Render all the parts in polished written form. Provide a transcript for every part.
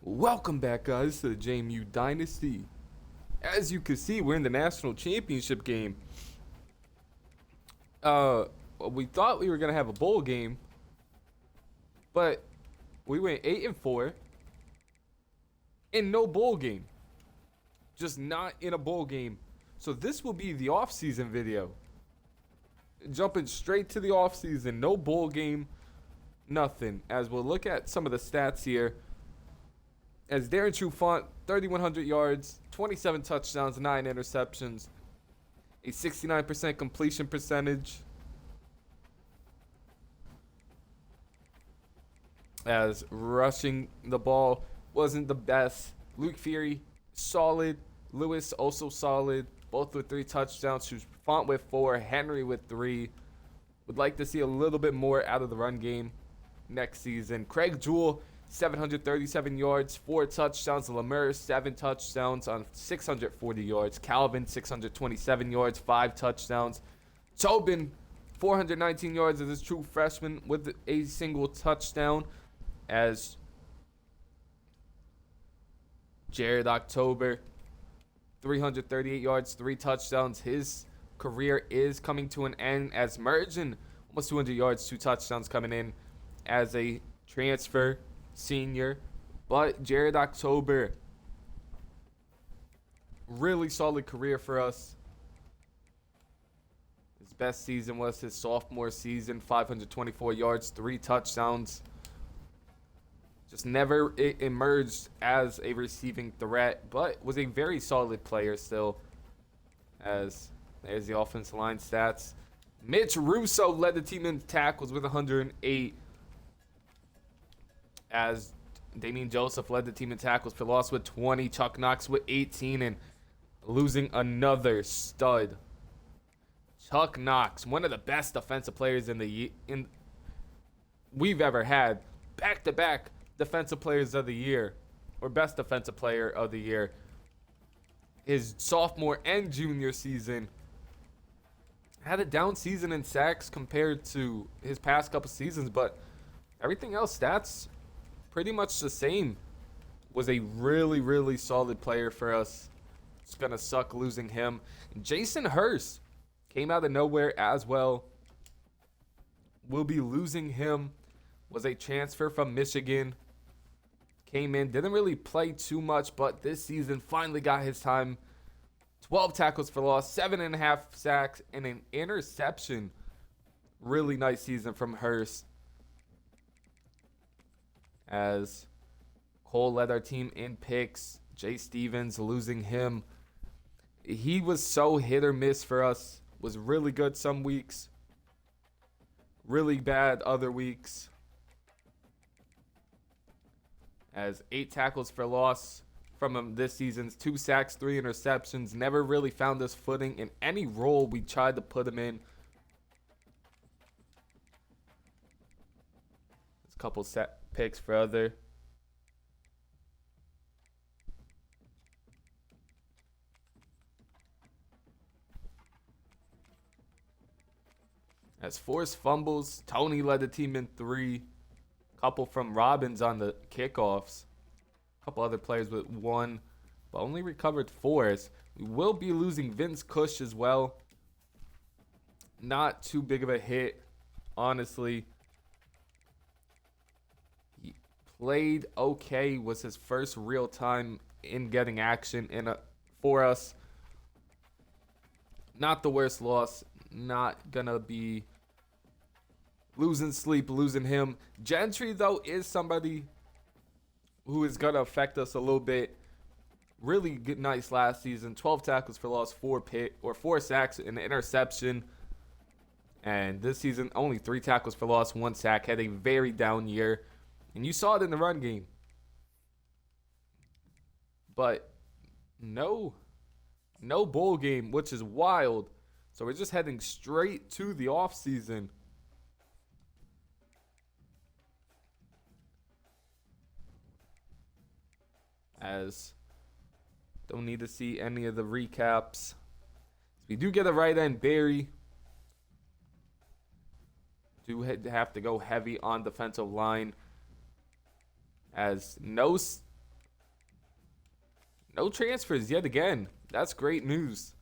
Welcome back, guys, to the JMU dynasty. As you can see, we're in the national championship game. Uh, we thought we were gonna have a bowl game, but we went 8-4 in no bowl game. Just not in a bowl game. So this will be the offseason video. Jumping straight to the offseason, no bowl game, nothing. As we'll look at some of the stats here. As Darren Trufant, 3,100 yards, 27 touchdowns, 9 interceptions, a 69% completion percentage. As rushing the ball wasn't the best. Luke Fury, solid. Lewis, also solid. Both with 3 touchdowns. Trufant with 4. Henry with 3. Would like to see a little bit more out of the run game next season. Craig Jewell, 737 yards, 4 touchdowns. Lemur, 7 touchdowns on 640 yards. Calvin, 627 yards, 5 touchdowns. Tobin, 419 yards as a true freshman with a single touchdown. As Jared October, 338 yards, 3 touchdowns. His career is coming to an end. As Mergen, almost 200 yards, 2 touchdowns coming in as a transfer senior. But Jared October, really solid career for us. His best season was his sophomore season, 524 yards, 3 touchdowns. Just never emerged as a receiving threat, but was a very solid player still. As there's the offensive line stats. Mitch Russo led the team in tackles with 108. As Damian Joseph led the team in tackles for loss with 20. Chuck Knox with 18, and losing another stud. Chuck Knox, one of the best defensive players we've ever had. Back-to-back defensive players of the year, or best defensive player of the year. His sophomore and junior season had a down season in sacks compared to his past couple seasons, but everything else, stats pretty much the same. Was a really, really solid player for us. It's gonna suck losing him. Jason Hurst came out of nowhere as well. We'll be losing him. Was a transfer from Michigan. Came in, didn't really play too much, but this season finally got his time. 12 tackles for loss, 7.5 sacks, and an interception. Really nice season from Hurst. As Cole led our team in picks. Jay Stevens, losing him. He was so hit or miss for us. Was really good some weeks. Really bad other weeks. As 8 tackles for loss from him this season. 2 sacks, 3 interceptions. Never really found his footing in any role we tried to put him in. There's a couple set picks for other. As forced fumbles, Tony led the team in 3. Couple from Robbins on the kickoffs. Couple other players with 1, but only recovered 4. We will be losing Vince Cush as well. Not too big of a hit, honestly. He played okay. Was his first real time in getting action for us. Not the worst loss. Not gonna be losing sleep, losing him. Gentry, though, is somebody who is going to affect us a little bit. Really good, nice last season. 12 tackles for loss, 4 sacks, and an interception. And this season, only 3 tackles for loss, 1 sack. Had a very down year. And you saw it in the run game. But no bowl game, which is wild. So we're just heading straight to the offseason. As don't need to see any of the recaps. We do get a right end Barry. Do have to go heavy on defensive line. As no No transfers yet again. That's great news.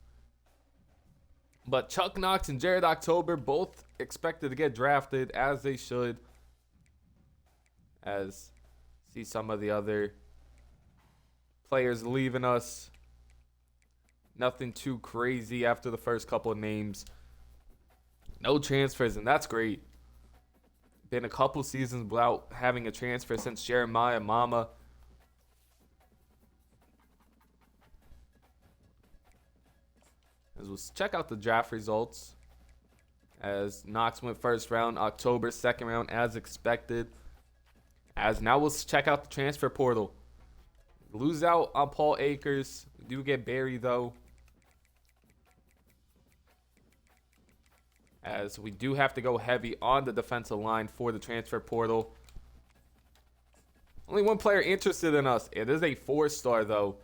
But Chuck Knox and Jared October both expected to get drafted, as they should. As see some of the other players leaving us. Nothing too crazy after the first couple of names. No transfers, and that's great. Been a couple seasons without having a transfer since Jeremiah Mama. As we'll check out the draft results. As Knox went first round, October second round as expected. As now we'll check out the transfer portal. Lose out on Paul Akers. We do get Barry though. As we do have to go heavy on the defensive line for the transfer portal. Only one player interested in us. It is a 4-star though.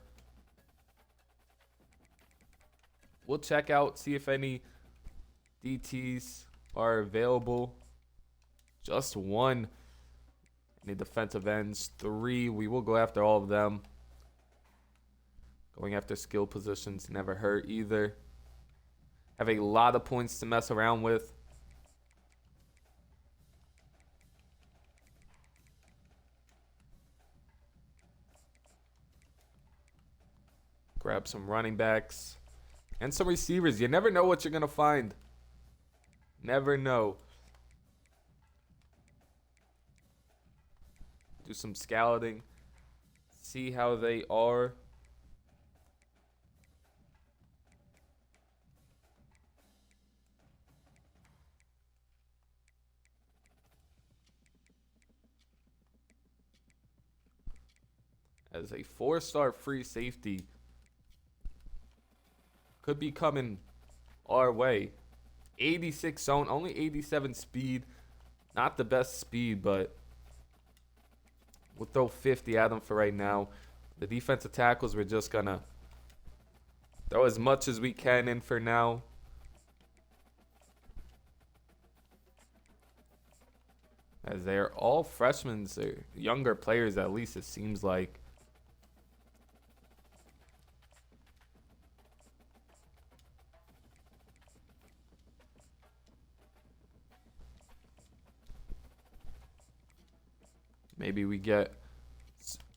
We'll check out, see if any DTs are available. Just one. Any defensive ends? 3. We will go after all of them. Going after skill positions never hurt either. Have a lot of points to mess around with. Grab some running backs and some receivers. You never know what you're going to find. Never know. Do some scouting. See how they are. As a 4-star free safety could be coming our way. 86 zone, only 87 speed. Not the best speed, but we'll throw 50 at him for right now. The defensive tackles, we're just going to throw as much as we can in for now. As they're all freshmen, they're younger players at least, it seems like. Maybe we get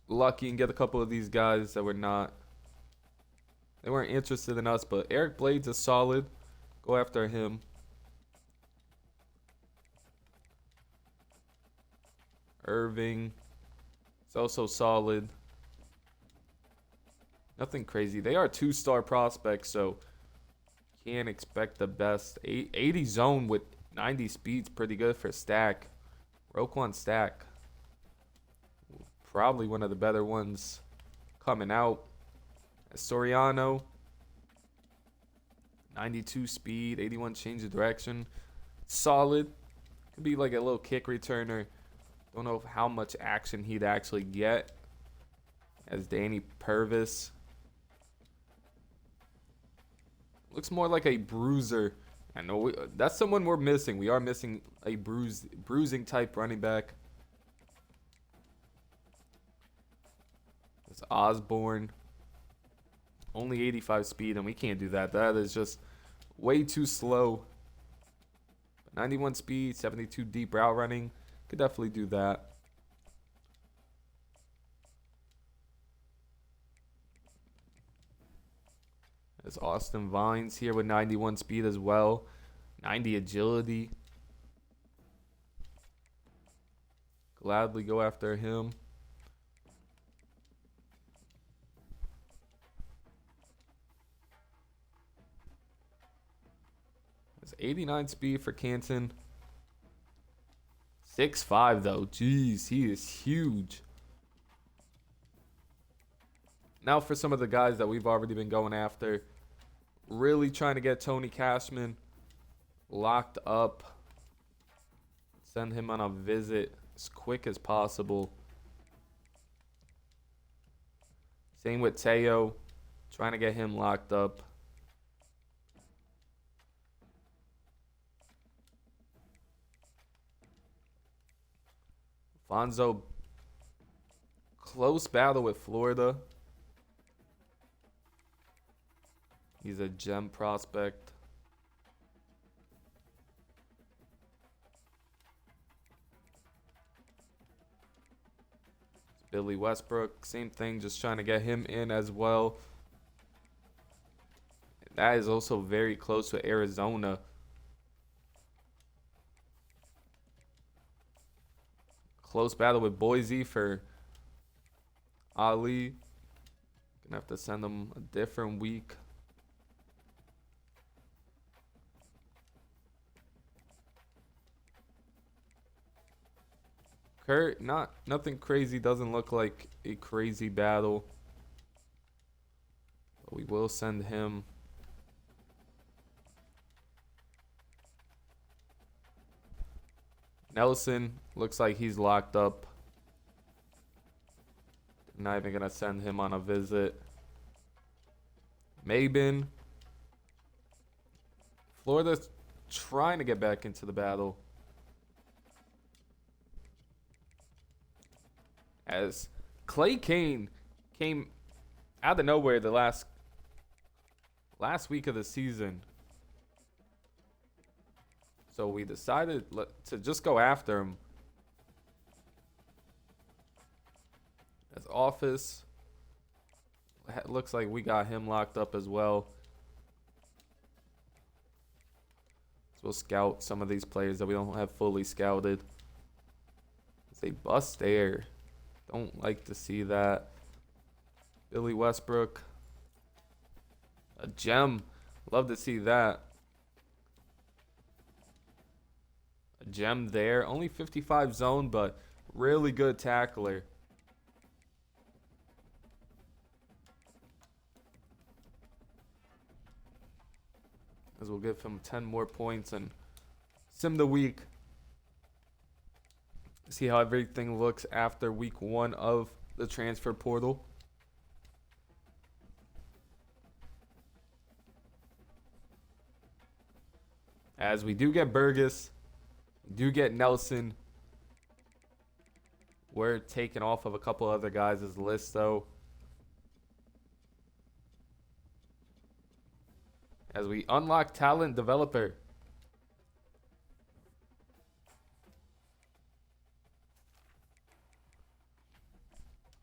lucky and get a couple of these guys that they weren't interested in us, but Eric Blades is solid. Go after him. Irving is also solid. Nothing crazy. They are 2-star prospects, so can't expect the best. 80 zone with 90 speed's pretty good for Stack. Roquan Stack. Probably one of the better ones coming out. Soriano. 92 speed, 81 change of direction. Solid. Could be like a little kick returner. Don't know how much action he'd actually get. As Danny Purvis. Looks more like a bruiser. I know that's someone we're missing. We are missing a bruising type running back. It's Osborne. Only 85 speed, and we can't do that. That is just way too slow. 91 speed, 72 deep route running. Could definitely do that. There's Austin Vines here with 91 speed as well. 90 agility. Gladly go after him. There's 89 speed for Canton. 6'5" though. Jeez, he is huge. Now for some of the guys that we've already been going after. Really trying to get Tony Cashman locked up. Send him on a visit as quick as possible. Same with Teo. Trying to get him locked up. Fonzo, close battle with Florida. He's a gem prospect. Billy Westbrook, same thing, just trying to get him in as well. That is also very close to Arizona. Close battle with Boise for Ali. Gonna have to send him a different week. Kurt, nothing crazy. Doesn't look like a crazy battle. But we will send him. Nelson looks like he's locked up. Not even gonna send him on a visit. Mabin. Florida's trying to get back into the battle. As Clay Kane came out of nowhere the last week of the season. So we decided to just go after him. As Office, looks like we got him locked up as well. So we'll scout some of these players that we don't have fully scouted. It's a bust there. Don't like to see that. Billy Westbrook. A gem. Love to see that. A gem there. Only 55 zone, but really good tackler. As we'll give him 10 more points and sim the week. See how everything looks after week 1 of the transfer portal. As we do get Burgess, we do get Nelson. We're taking off of a couple other guys' list though. As we unlock talent developer.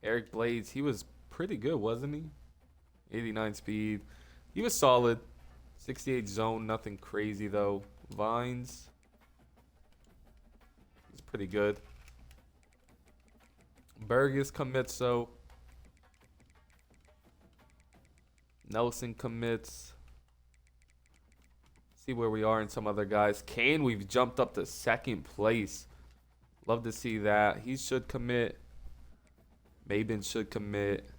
Eric Blades, he was pretty good, wasn't he? 89 speed. He was solid. 68 zone, nothing crazy though. Vines. He's pretty good. Burgess commits though. Nelson commits. See where we are in some other guys. Kane, we've jumped up to 2nd place. Love to see that. He should commit. Mabin should commit.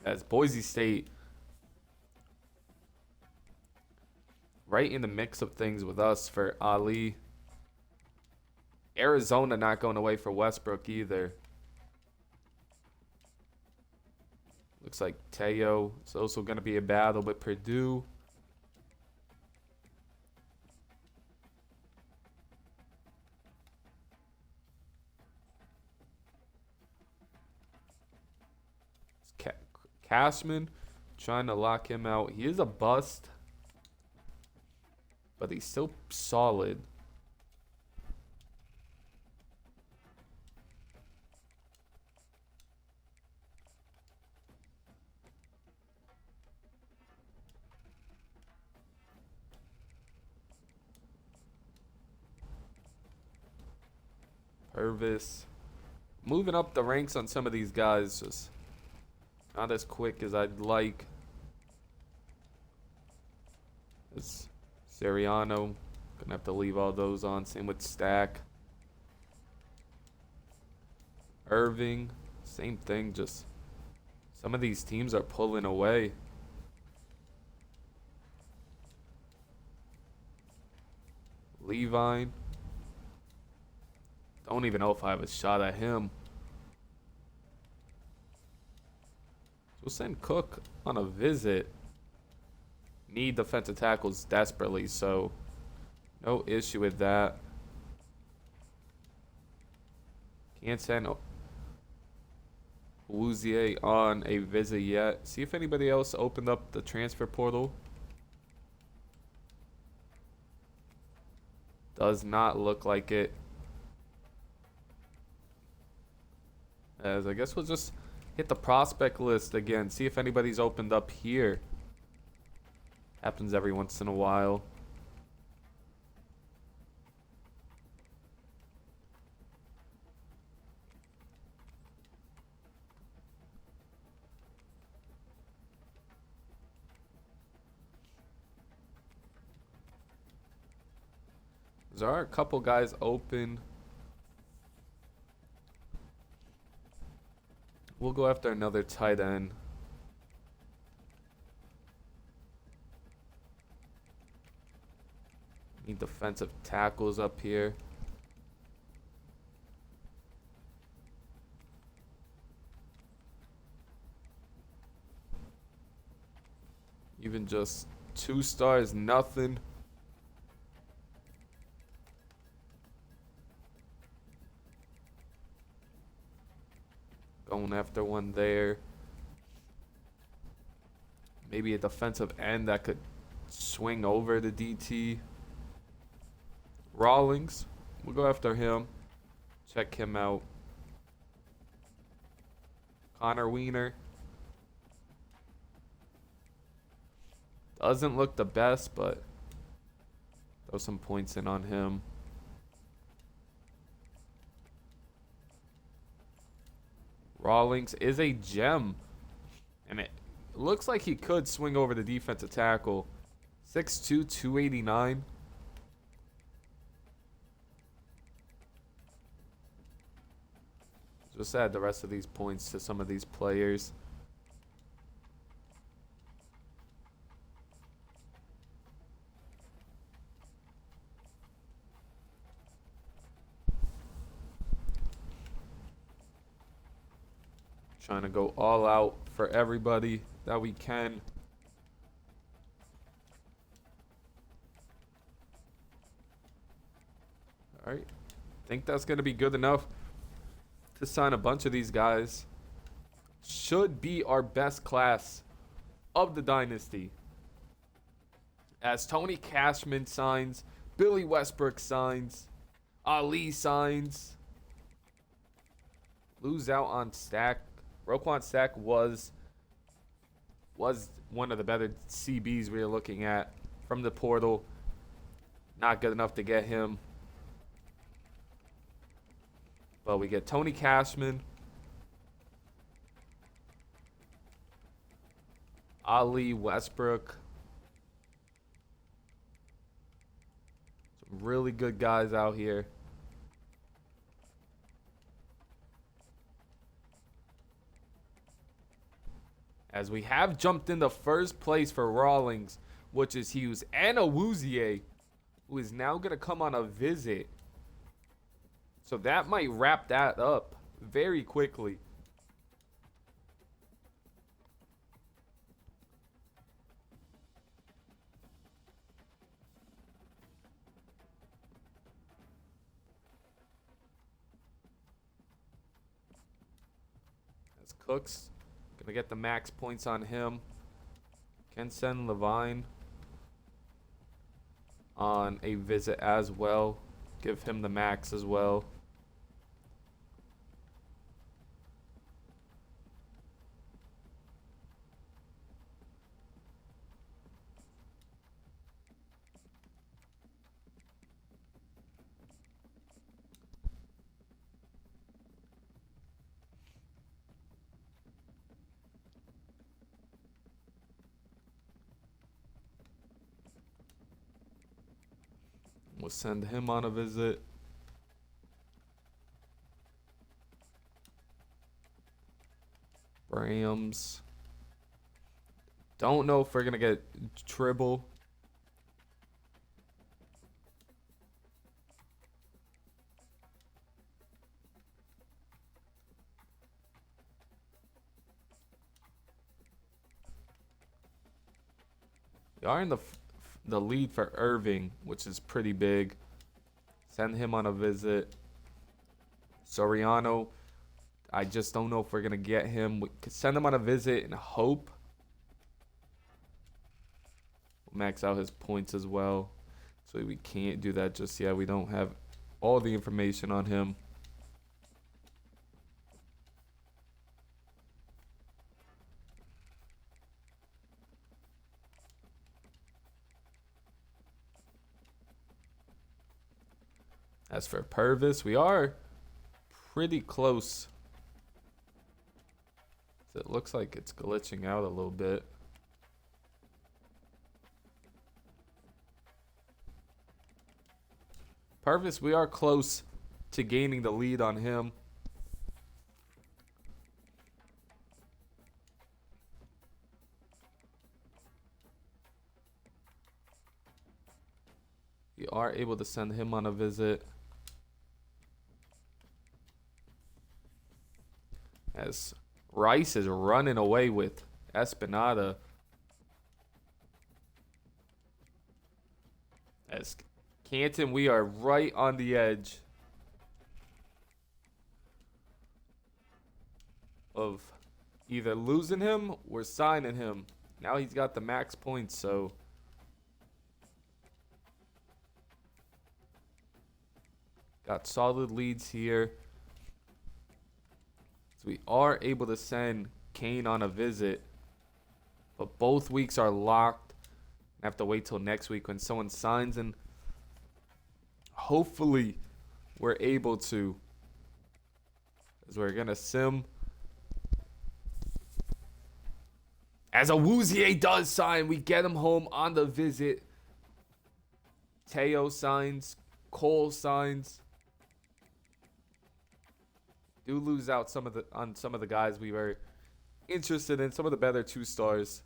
As Boise State right in the mix of things with us for Ali. Arizona not going away for Westbrook either. Looks like Teo is also going to be a battle with Purdue. Cashman, trying to lock him out. He is a bust, but he's still solid. Purvis. Moving up the ranks on some of these guys, just not as quick as I'd like. It's Siriano. Gonna have to leave all those on. Same with Stack. Irving. Same thing. Just some of these teams are pulling away. Levine. Don't even know if I have a shot at him. We'll send Cook on a visit. Need defensive tackles desperately, so no issue with that. Can't send Woozier on a visit yet. See if anybody else opened up the transfer portal. Does not look like it. As I guess we'll just hit the prospect list again. See if anybody's opened up here. Happens every once in a while. There are a couple guys open. We'll go after another tight end. Need defensive tackles up here. Even just 2 stars, nothing. Going after one there. Maybe a defensive end that could swing over the DT. Rawlings. We'll go after him. Check him out. Connor Wiener. Doesn't look the best, but throw some points in on him. Rawlings is a gem. And it looks like he could swing over the defensive tackle. 6'2", 289. Just add the rest of these points to some of these players. Trying to go all out for everybody that we can. All right. Think that's going to be good enough to sign a bunch of these guys. Should be our best class of the dynasty. As Tony Cashman signs, Billy Westbrook signs, Ali signs. Lose out on Stack. Roquan Stack was one of the better CBs we were looking at from the portal. Not good enough to get him. But we get Tony Cashman, Ali Westbrook. Some really good guys out here. As we have jumped into first place for Rawlings, which is Hughes, and Awuzie, who is now going to come on a visit. So that might wrap that up very quickly. As Cooks gonna get the max points on him. Can send Levine on a visit as well. Give him the max as well. We'll send him on a visit. Rams. Don't know if we're going to get Tribble. We are in the lead for Irving, which is pretty big. Send him on a visit. Soriano I just don't know if we're going to get him. We could send him on a visit and hope. We'll max out his points as well. So we can't do that just yet. We don't have all the information on him. As for Purvis, we are pretty close. It looks like it's glitching out a little bit. Purvis, we are close to gaining the lead on him. We are able to send him on a visit. As Rice is running away with Espinada. As Canton, we are right on the edge of either losing him or signing him. Now he's got the max points, so got solid leads here. So we are able to send Kane on a visit, but both weeks are locked. I have to wait till next week when someone signs, and hopefully we're able to, as we're gonna sim. As Awuzie does sign, we get him home on the visit. Teo signs, Cole signs. Do lose out on some of the guys we were interested in, some of the better 2-stars.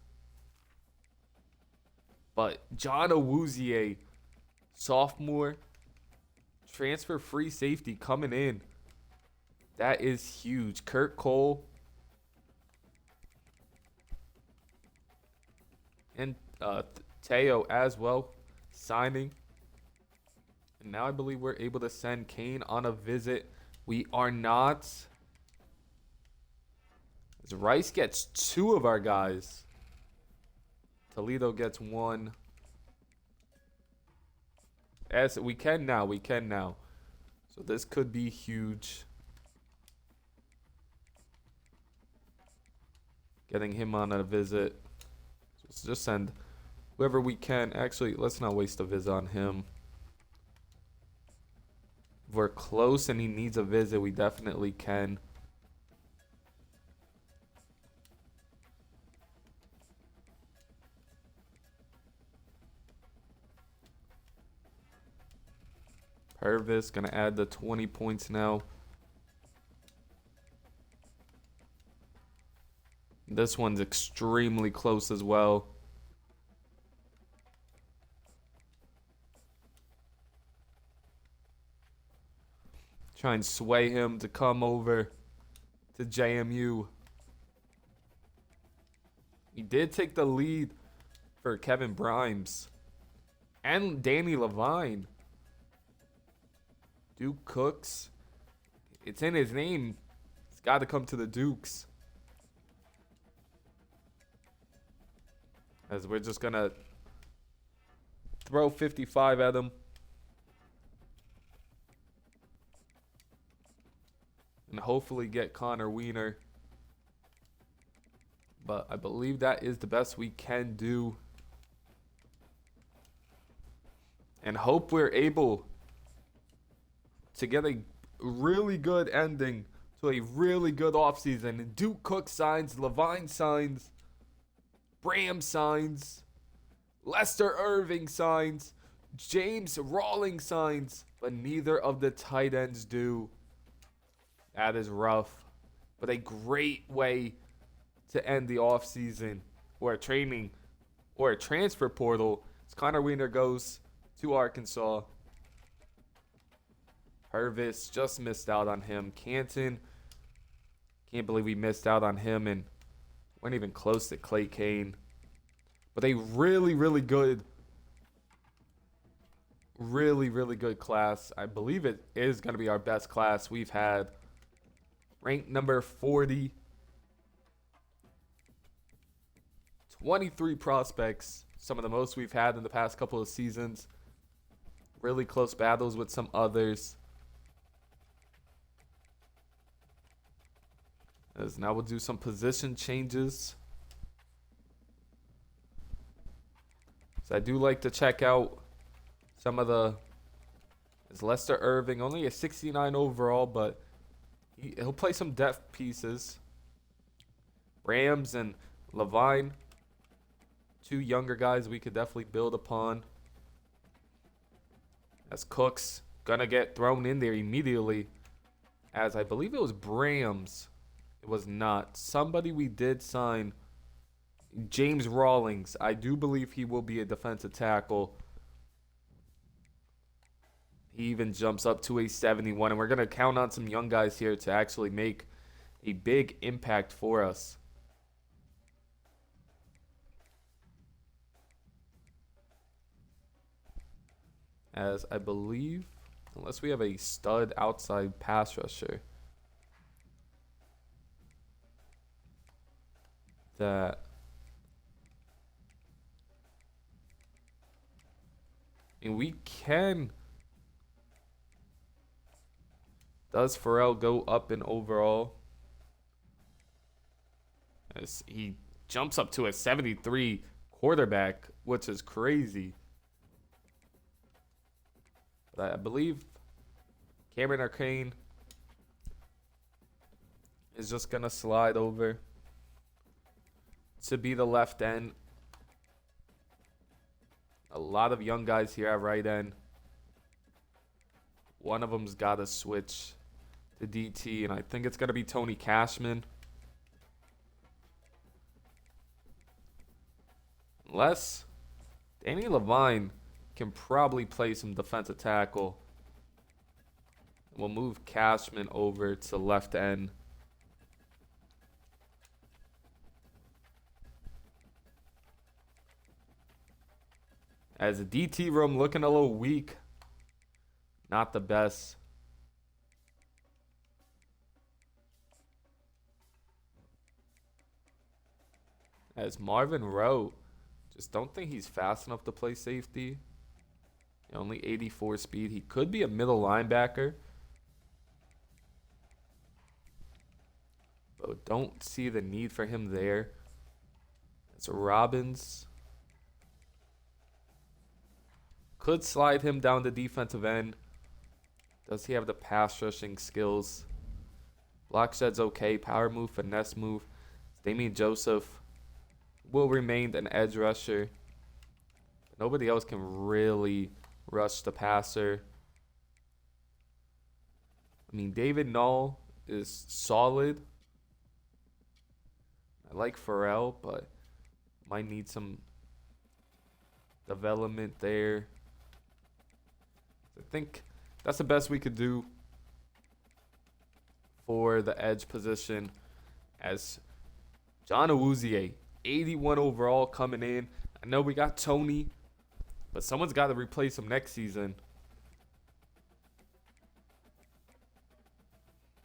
But John Awuzie, sophomore, transfer free safety coming in. That is huge. Kurt Cole and Teo as well signing. And now I believe we're able to send Kane on a visit. We are not. As Rice gets 2 of our guys. Toledo gets 1. As we can now. So this could be huge. Getting him on a visit. So let's just send whoever we can. Actually, let's not waste a visit on him. If we're close and he needs a visit, we definitely can. Purvis gonna add the 20 points now. This one's extremely close as well. Try and sway him to come over to JMU. He did take the lead for Kevin Brimes and Danny Levine. Duke Cooks. It's in his name. He's got to come to the Dukes. As we're just going to throw 55 at him. And hopefully get Connor Wiener. But I believe that is the best we can do. And hope we're able to get a really good ending to a really good offseason. And Duke Cook signs, Levine signs, Bram signs, Lester Irving signs, James Rawlings signs, but neither of the tight ends do. That is rough, but a great way to end the offseason or a training or a transfer portal. As Connor Wiener goes to Arkansas. Purvis just missed out on him. Canton, can't believe we missed out on him and weren't even close to Clay Kane. But a really, really good class. I believe it is going to be our best class we've had Ranked number 40. 23 prospects. Some of the most we've had in the past couple of seasons. Really close battles with some others. As now we'll do some position changes. So I do like to check out some of the... Is Lester Irving, only a 69 overall, but he'll play some depth pieces. Rams and Levine, two younger guys we could definitely build upon. As Cooks gonna get thrown in there immediately, as I believe it was Brams. It was not. Somebody we did sign, James Rawlings. I do believe he will be a defensive tackle. He even jumps up to a 71, and we're going to count on some young guys here to actually make a big impact for us. As I believe, unless we have a stud outside pass rusher, that and we can. Does Farrell go up in overall? As he jumps up to a 73 quarterback, which is crazy. But I believe Cameron Arcane is just going to slide over to be the left end. A lot of young guys here at right end. One of them's got to switch to DT, and I think it's going to be Tony Cashman. Unless Danny Levine can probably play some defensive tackle. We'll move Cashman over to left end. As the DT room looking a little weak. Not the best. As Marvin Rowe, just don't think he's fast enough to play safety. Only 84 speed. He could be a middle linebacker. But don't see the need for him there. It's Robbins. Could slide him down the defensive end. Does he have the pass rushing skills? Block shed's okay. Power move, finesse move. Damian Joseph will remain an edge rusher. Nobody else can really rush the passer. I mean, David Null is solid. I like Farrell, but might need some development there. I think that's the best we could do for the edge position. As John Awuzie, 81 overall coming in. I know we got Tony, but someone's got to replace him next season.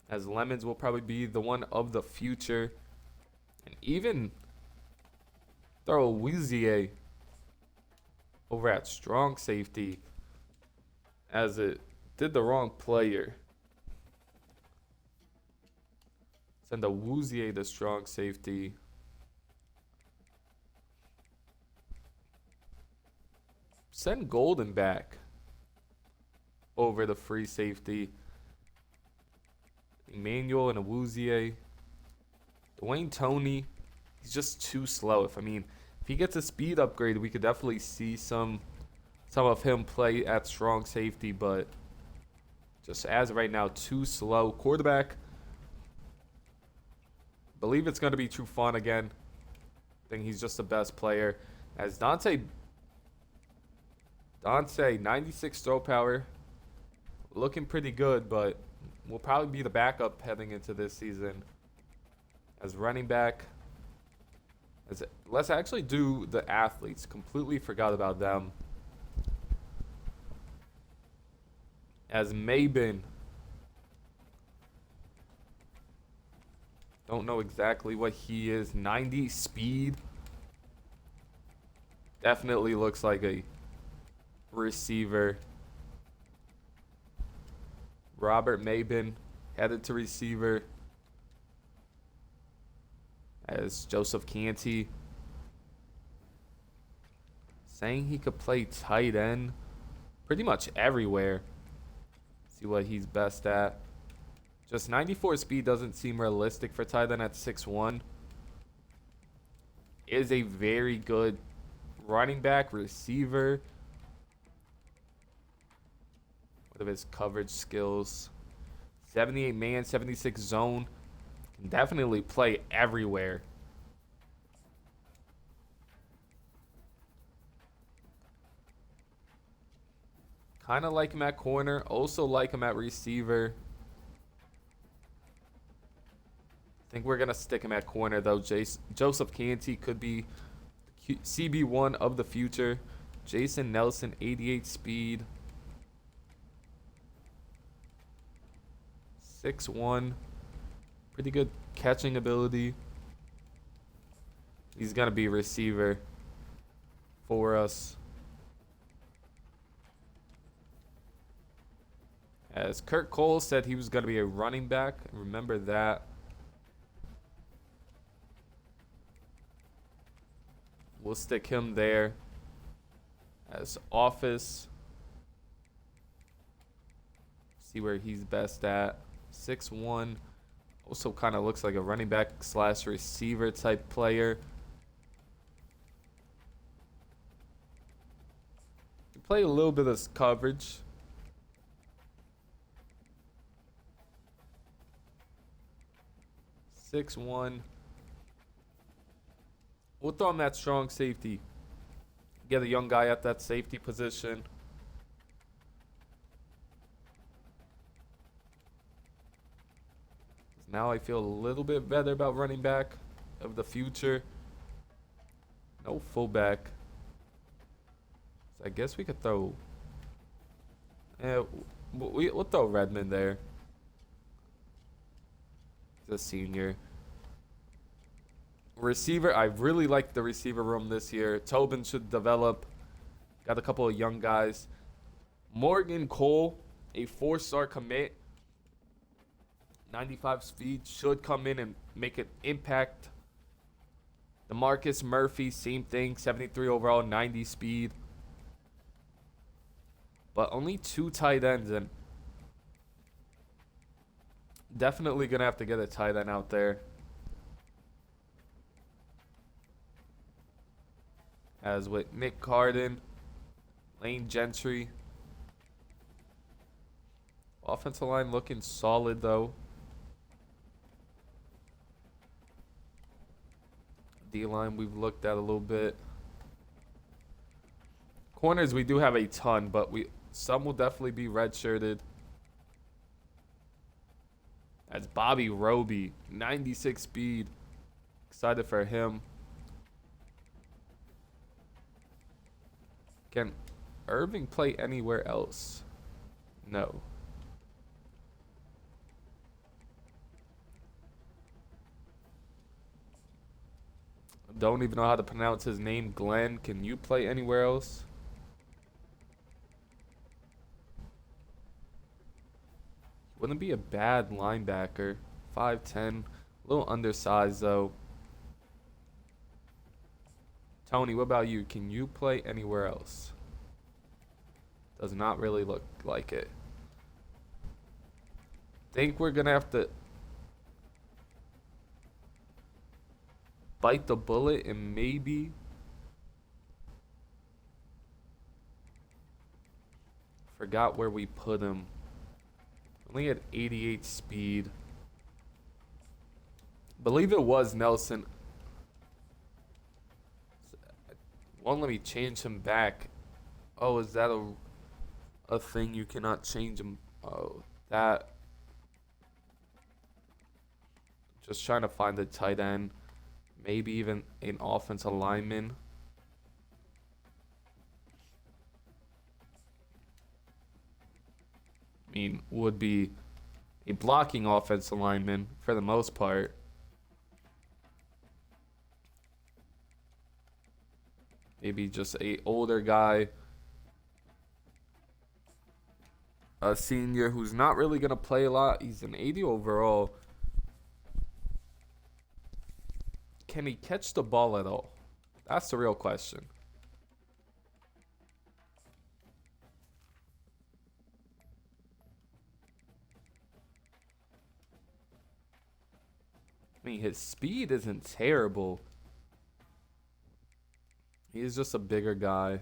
As Lemons will probably be the one of the future. And even throw Awuzie over at strong safety, as it did the wrong player. Send Awuzie to strong safety. Send Golden back over the free safety. Emmanuel and Awuzie. Dwayne Toney, he's just too slow. If he gets a speed upgrade, we could definitely see some of him play at strong safety, but just as of right now, too slow. Quarterback, believe it's going to be Trufant again. I think he's just the best player. As Dante, 96 throw power, looking pretty good, but will probably be the backup heading into this season. As running back, let's actually do the athletes. Completely forgot about them. As Mabin, Don't know exactly what he is. 90 speed. Definitely looks like a receiver. Robert Mabin headed to receiver as Joseph Canty saying he could play tight end pretty much everywhere. See what he's best at. Just 94 speed doesn't seem realistic for tight end at 6'1". Is a very good running back, receiver. What of his coverage skills? 78 man, 76 zone. Can definitely play everywhere. Kind of like him at corner. Also like him at receiver. I think we're going to stick him at corner, though. Joseph Canty could be CB1 of the future. Jason Nelson, 88 speed. 6'1". Pretty good catching ability. He's going to be a receiver for us. As Kurt Cole said he was going to be a running back. Remember that. We'll stick him there as office. See where he's best at. 6'1". Also kind of looks like a running back / receiver type player. He play a little bit of coverage. Six one. We'll throw him that strong safety. Get a young guy at that safety position. Now I feel a little bit better about running back of the future. No fullback. So I guess we could throw. We'll throw Redmond there. He's a senior. Receiver, I really like the receiver room this year. Tobin should develop. Got a couple of young guys. Morgan Cole, a 4-star commit. 95 speed, should come in and make an impact. DeMarcus Murphy, same thing. 73 overall, 90 speed. But only 2 tight ends, and definitely going to have to get a tight end out there. As with Nick Carden, Lane Gentry. Offensive line looking solid, though. D-line we've looked at a little bit. Corners we do have a ton, but some will definitely be redshirted. That's Bobby Roby, 96 speed. Excited for him. Can Irving play anywhere else? No. Don't even know how to pronounce his name. Glenn, can you play anywhere else? Wouldn't be a bad linebacker. 5'10". A little undersized, though. Tony, what about you? Can you play anywhere else? Does not really look like it. Think we're going to have to bite the bullet and maybe forgot where we put him. Only at 88 speed. Believe it was Nelson. Won't let me change him back. Oh, is that a thing you cannot change him? Oh, that. Just trying to find a tight end. Maybe even an offensive lineman. I mean, would be a blocking offensive lineman for the most part. Maybe just a older guy. A senior who's not really going to play a lot. He's an 80 overall. Can he catch the ball at all? That's the real question. I mean, his speed isn't terrible. He's just a bigger guy.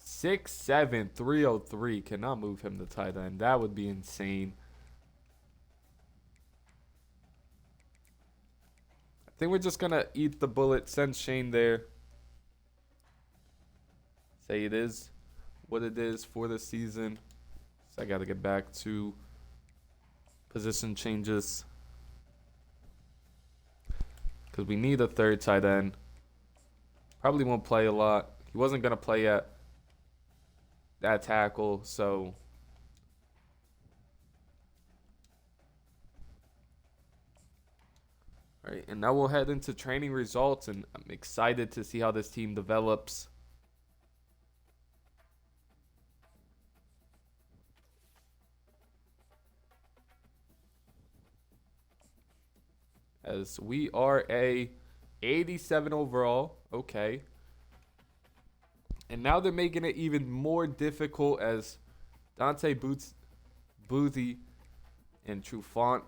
6'7", 303. Cannot move him to tight end. That would be insane. I think we're just going to eat the bullet. Send Shane there. Say it is what it is for the season. So I got to get back to position changes. Because we need a third tight end. Probably won't play a lot. He wasn't going to play at that tackle, so all right, and now we'll head into training results, and I'm excited to see how this team develops. As we are a 87 overall, okay. And now they're making it even more difficult as Dante Boozy and Trufant,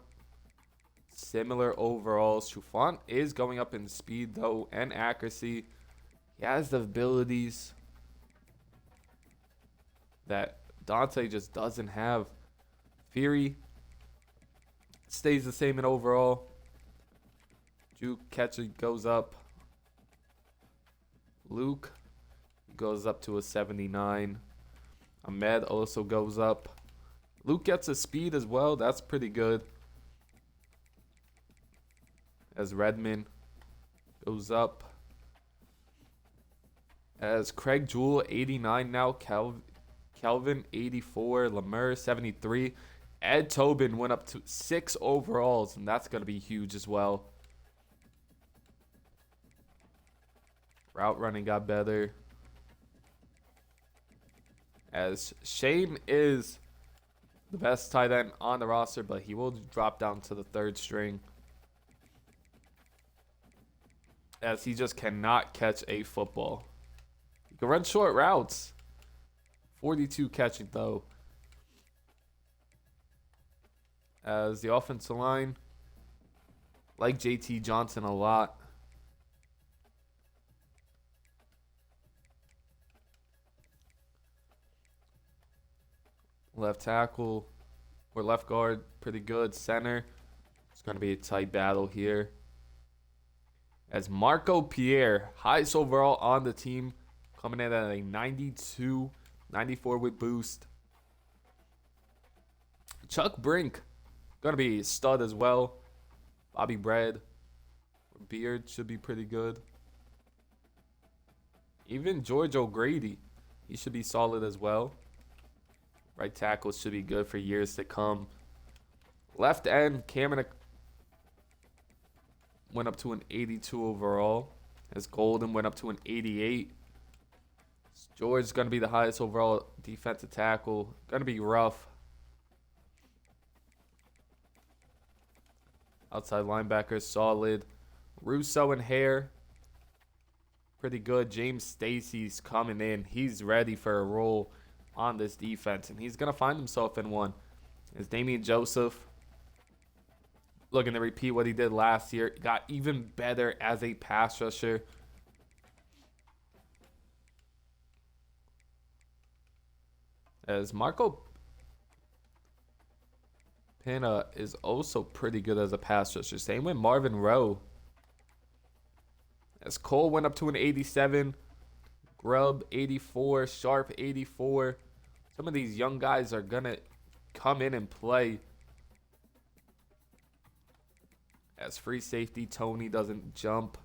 similar overalls. Trufant is going up in speed, though, and accuracy. He has the abilities that Dante just doesn't have. Fury stays the same in overall. Juke catching goes up. Luke goes up to a 79. Ahmed also goes up. Luke gets a speed as well. That's pretty good. As Redmond goes up. As Craig Jewell, 89 now. Kelvin, 84. Lemur, 73. Ed Tobin went up to 6 overalls, and that's going to be huge as well. Route running got better. As Shane is the best tight end on the roster, but he will drop down to the third string. As he just cannot catch a football. He can run short routes. 42 catching, though. As the offensive line, like JT Johnson a lot. Left tackle or left guard, pretty good. Center, it's going to be a tight battle here. As Marco Pierre, highest overall on the team, coming in at a 92, 94 with boost. Chuck Brink, going to be a stud as well. Bobby Bread, Beard should be pretty good. Even George O'Grady, he should be solid as well. Right tackle should be good for years to come. Left end, Cameron went up to an 82 overall. As Golden went up to an 88. George is going to be the highest overall defensive tackle. Going to be rough. Outside linebacker, solid. Russo and Hare, pretty good. James Stacy's coming in. He's ready for a role on this defense, and he's going to find himself in one. Is Damian Joseph looking to repeat what he did last year. Got even better as a pass rusher. As Marco Pena is also pretty good as a pass rusher. Same with Marvin Rowe. As Cole went up to an 87. Grubb, 84. Sharp, 84. Some of these young guys are going to come in and play. As free safety, Tony doesn't jump.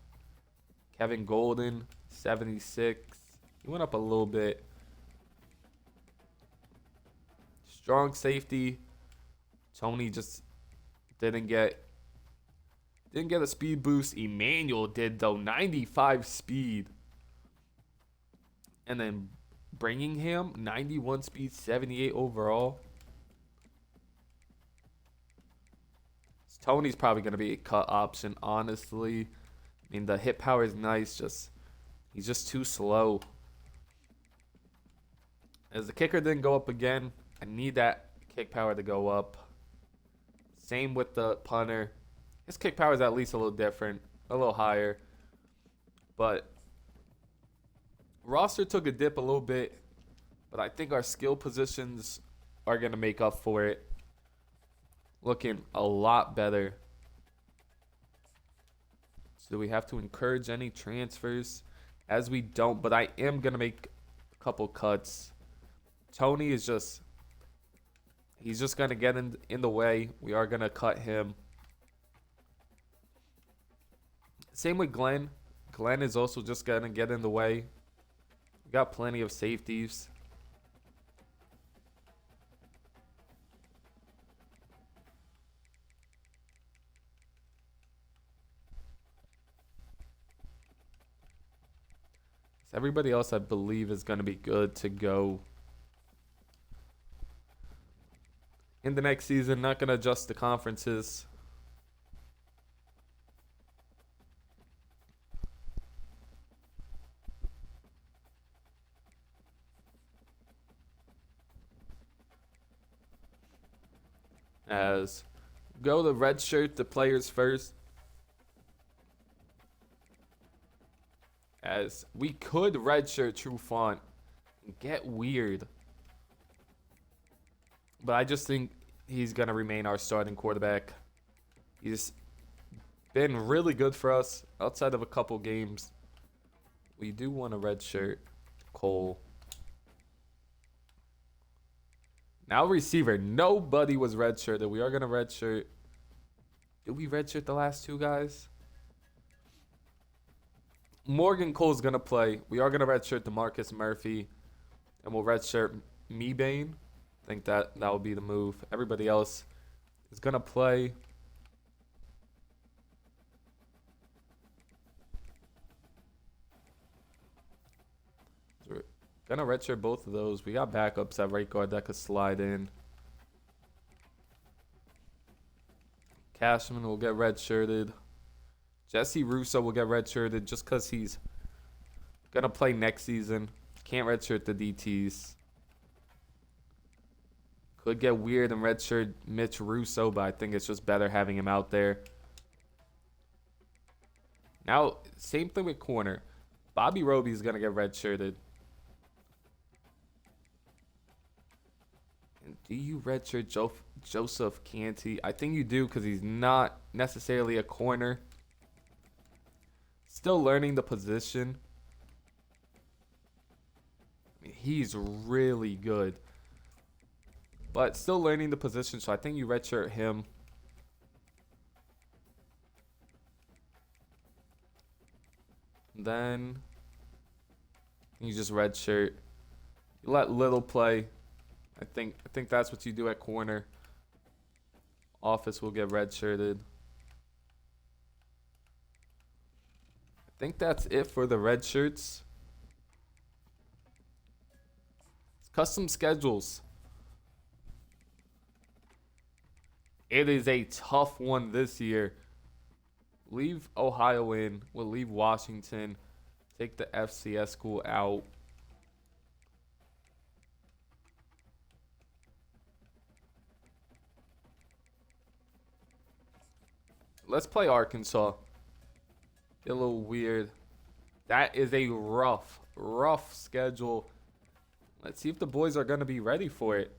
Kevin Golden, 76. He went up a little bit. Strong safety. Tony just didn't get Didn't get a speed boost. Emmanuel did, though. 95 speed. And then Bringingham, 91 speed, 78 overall. Tony's probably going to be a cut option, honestly. I mean, the hit power is nice. He's just too slow. As the kicker didn't go up again, I need that kick power to go up. Same with the punter. His kick power is at least a little different, a little higher. But roster took a dip a little bit, but I think our skill positions are going to make up for it. Looking a lot better. So do we have to encourage any transfers? As we don't, but I am going to make a couple cuts. Tony is he's just going to get in the way. We are going to cut him. Same with Glenn. Glenn is also just going to get in the way. We got plenty of safeties. Everybody else, I believe, is going to be good to go in the next season. Not going to adjust the conferences. As go to redshirt the players first. As we could redshirt True Font and get weird. But I just think he's going to remain our starting quarterback. He's been really good for us outside of a couple games. We do want a redshirt Cole. Now receiver. Nobody was redshirted. We are going to redshirt. Did we redshirt the last two guys? Morgan Cole's going to play. We are going to redshirt DeMarcus Murphy. And we'll redshirt Mebane. I think that will be the move. Everybody else is going to play. So we're going to redshirt both of those. We got backups at right guard that could slide in. Cashman will get redshirted. Jesse Russo will get redshirted just because he's going to play next season. Can't redshirt the DTs. Could get weird and redshirt Mitch Russo, but I think it's just better having him out there. Now, same thing with corner. Bobby Roby is going to get redshirted. And do you redshirt Joseph Canty? I think you do because he's not necessarily a corner. Still learning the position. I mean, he's really good. But still learning the position, so I think you redshirt him. Then you just redshirt. You let Little play. I think that's what you do at corner. Office will get redshirted. I think that's it for the red shirts. It's custom schedules. It is a tough one this year. Leave Ohio in. We'll leave Washington. Take the FCS school out. Let's play Arkansas. Get a little weird. That is a rough schedule. Let's see if the boys are going to be ready for it.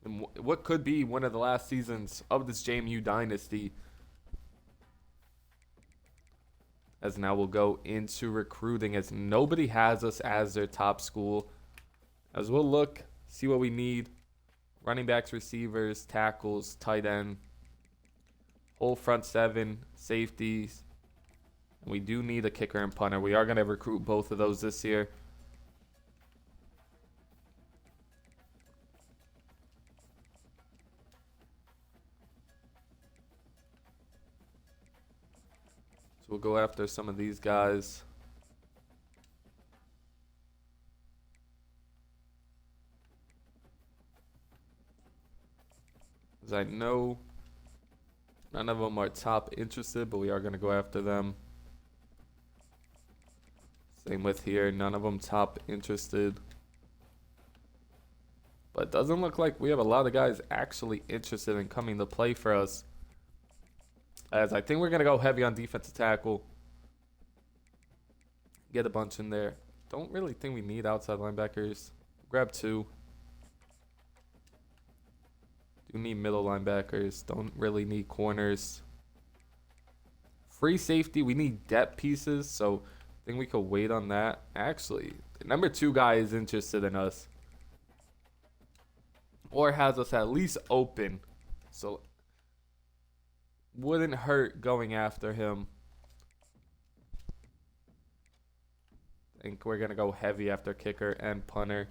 And what could be one of the last seasons of this JMU dynasty. As now we'll go into recruiting as nobody has us as their top school. As we'll look, see what we need. Running backs, receivers, tackles, tight end. Whole front seven, safeties. And we do need a kicker and punter. We are going to recruit both of those this year. So we'll go after some of these guys. As I know none of them are top interested, but we are going to go after them. Same with here. None of them top interested. But it doesn't look like we have a lot of guys actually interested in coming to play for us. As I think we're going to go heavy on defensive tackle. Get a bunch in there. Don't really think we need outside linebackers. Grab 2. Do need middle linebackers. Don't really need corners. Free safety. We need depth pieces, so I think we could wait on that. Actually, the number 2 guy is interested in us. Or has us at least open. So wouldn't hurt going after him. I think we're going to go heavy after kicker and punter.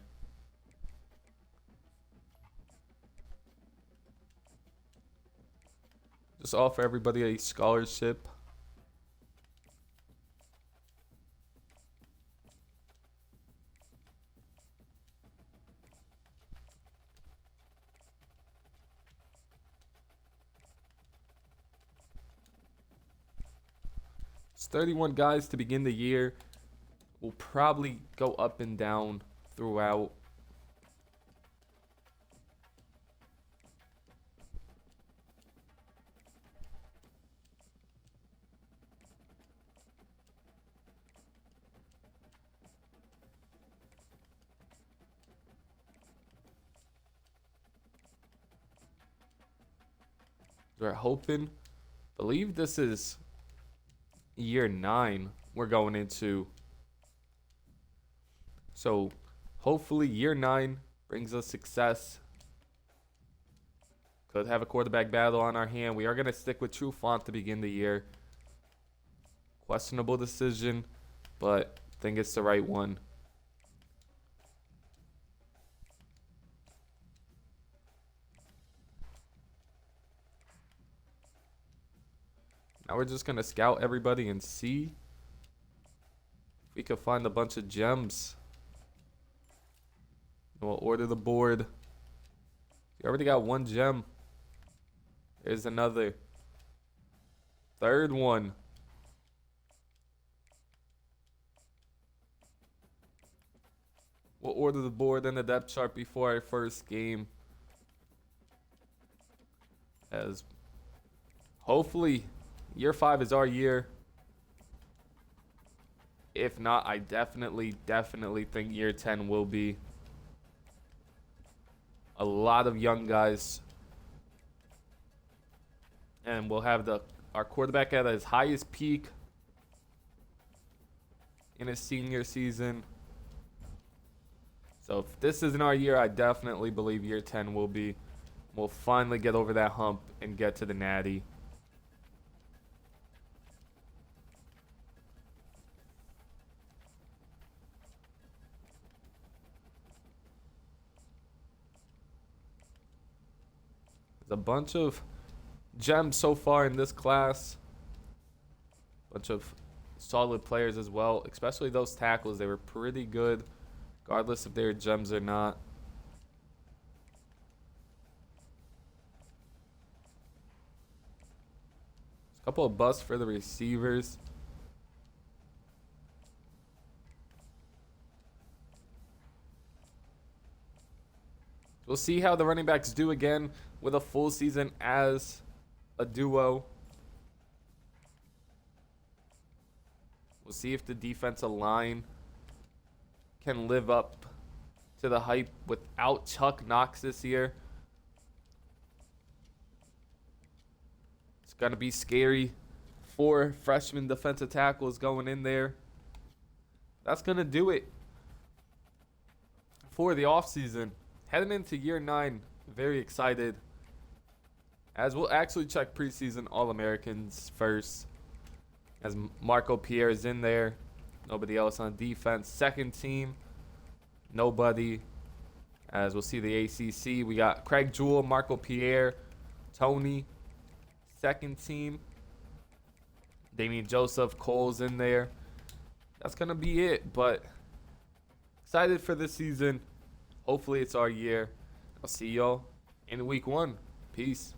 Just offer everybody a scholarship. It's 31 guys to begin the year. We'll probably go up and down throughout. We're hoping, believe this is year 9 we're going into. So hopefully year 9 brings us success. Could have a quarterback battle on our hand. We are going to stick with True Font to begin the year. Questionable decision, but I think it's the right one. Now we're just going to scout everybody and see if we can find a bunch of gems. And we'll order the board. We already got 1 gem. There's another. 3rd one. We'll order the board and the depth chart before our first game. As hopefully year 5 is our year. If not, I definitely think year 10 will be. A lot of young guys. And we'll have our quarterback at his highest peak in his senior season. So if this isn't our year, I definitely believe year 10 will be. We'll finally get over that hump and get to the natty. There's a bunch of gems so far in this class. Bunch of solid players as well, especially those tackles. They were pretty good, regardless if they were gems or not. A couple of busts for the receivers. We'll see how the running backs do again with a full season as a duo. We'll see if the defensive line can live up to the hype without Chuck Knox this year. It's going to be scary. 4 freshman defensive tackles going in there. That's going to do it for the offseason. Heading into year 9, very excited. As we'll actually check preseason All-Americans first. As Marco Pierre is in there. Nobody else on defense. Second team, nobody. As we'll see the ACC, we got Craig Jewell, Marco Pierre, Tony. Second team, Damian Joseph, Cole's in there. That's going to be it. But excited for this season. Hopefully it's our year. I'll see y'all in week 1. Peace.